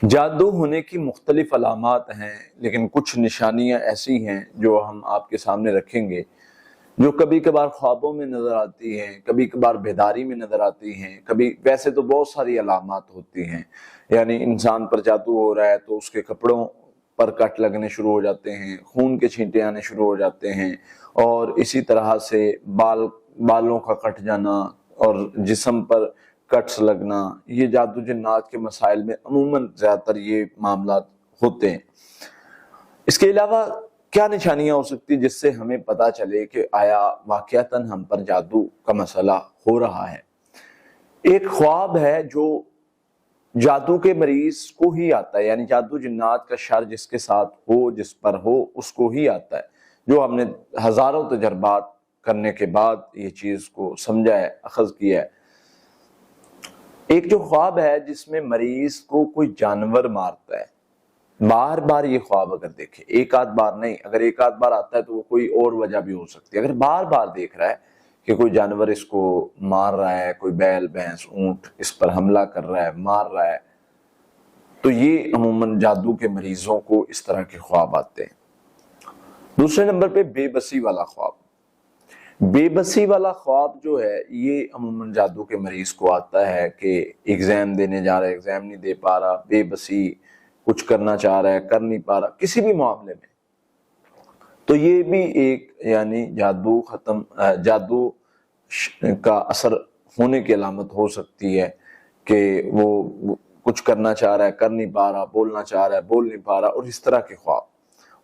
جادو ہونے کی مختلف علامات ہیں، لیکن کچھ نشانیاں ایسی ہیں جو ہم آپ کے سامنے رکھیں گے، جو کبھی کبھار خوابوں میں نظر آتی ہیں، کبھی کبھار بیداری میں نظر آتی ہیں، ویسے تو بہت ساری علامات ہوتی ہیں۔ یعنی انسان پر جادو ہو رہا ہے تو اس کے کپڑوں پر کٹ لگنے شروع ہو جاتے ہیں، خون کے چھینٹے آنے شروع ہو جاتے ہیں، اور اسی طرح سے بالوں کا کٹ جانا اور جسم پر کٹس لگنا، یہ جادو جنات کے مسائل میں عموماً زیادہ تر یہ معاملات ہوتے ہیں۔ اس کے علاوہ کیا نشانیاں ہو سکتی جس سے ہمیں پتہ چلے کہ آیا واقعتاً ہم پر جادو کا مسئلہ ہو رہا ہے؟ ایک خواب ہے جو جادو کے مریض کو ہی آتا ہے، یعنی جادو جنات کا شر جس کے ساتھ ہو، جس پر ہو، اس کو ہی آتا ہے، جو ہم نے ہزاروں تجربات کرنے کے بعد یہ چیز کو سمجھا ہے، اخذ کیا ہے۔ ایک جو خواب ہے جس میں مریض کو کوئی جانور مارتا ہے، بار بار یہ خواب اگر دیکھے، ایک آدھ بار نہیں، اگر ایک آدھ بار آتا ہے تو وہ کوئی اور وجہ بھی ہو سکتی ہے، اگر بار بار دیکھ رہا ہے کہ کوئی جانور اس کو مار رہا ہے، کوئی بیل، بھینس، اونٹ اس پر حملہ کر رہا ہے، مار رہا ہے، تو یہ عموماً جادو کے مریضوں کو اس طرح کے خواب آتے ہیں۔ دوسرے نمبر پہ بے بسی والا خواب۔ بے بسی والا خواب جو ہے یہ عموماً جادو کے مریض کو آتا ہے کہ ایگزام دینے جا رہا ہے، ایگزام نہیں دے پا رہا، بے بسی، کچھ کرنا چاہ رہا ہے، کر نہیں پا رہا کسی بھی معاملے میں، تو یہ بھی ایک یعنی جادو کا اثر ہونے کی علامت ہو سکتی ہے کہ وہ کچھ کرنا چاہ رہا ہے، کر نہیں پا رہا، بولنا چاہ رہا ہے، بول نہیں پا رہا، اور اس طرح کے خواب،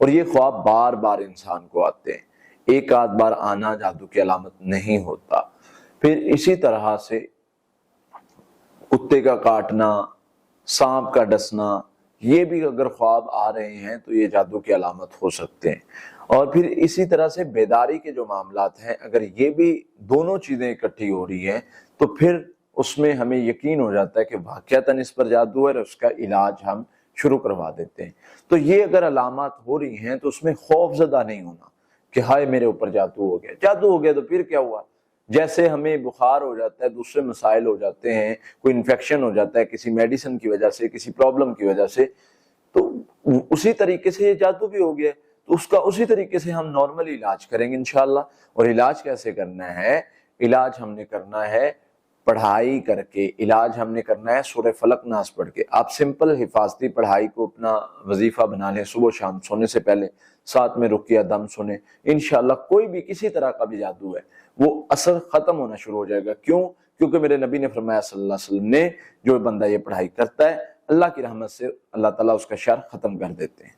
اور یہ خواب بار بار انسان کو آتے ہیں، ایک آدھ بار آنا جادو کی علامت نہیں ہوتا۔ پھر اسی طرح سے کتے کا کاٹنا، سانپ کا ڈسنا، یہ بھی اگر خواب آ رہے ہیں تو یہ جادو کی علامت ہو سکتے ہیں۔ اور پھر اسی طرح سے بیداری کے جو معاملات ہیں، اگر یہ بھی دونوں چیزیں اکٹھی ہو رہی ہیں تو پھر اس میں ہمیں یقین ہو جاتا ہے کہ واقعتاً اس پر جادو ہے اور اس کا علاج ہم شروع کروا دیتے ہیں۔ تو یہ اگر علامات ہو رہی ہیں تو اس میں خوف زدہ نہیں ہونا کہ ہائے میرے اوپر جادو ہو گیا، جادو ہو گیا تو پھر کیا ہوا؟ جیسے ہمیں بخار ہو جاتا ہے، دوسرے مسائل ہو جاتے ہیں، کوئی انفیکشن ہو جاتا ہے کسی میڈیسن کی وجہ سے، کسی پرابلم کی وجہ سے، تو اسی طریقے سے یہ جادو بھی ہو گیا، تو اس کا اسی طریقے سے ہم نارملی علاج کریں گے انشاءاللہ۔ اور علاج کیسے کرنا ہے؟ علاج ہم نے کرنا ہے پڑھائی کر کے، علاج ہم نے کرنا ہے سورہ فلق ناس پڑھ کے۔ آپ سمپل حفاظتی پڑھائی کو اپنا وظیفہ بنا لیں، صبح شام سونے سے پہلے، ساتھ میں رقیہ دم سنیں، انشاءاللہ کوئی بھی کسی طرح کا بھی جادو ہے وہ اثر ختم ہونا شروع ہو جائے گا۔ کیوں؟ کیونکہ میرے نبی نے فرمایا صلی اللہ علیہ وسلم نے، جو بندہ یہ پڑھائی کرتا ہے اللہ کی رحمت سے اللہ تعالیٰ اس کا شر ختم کر دیتے ہیں۔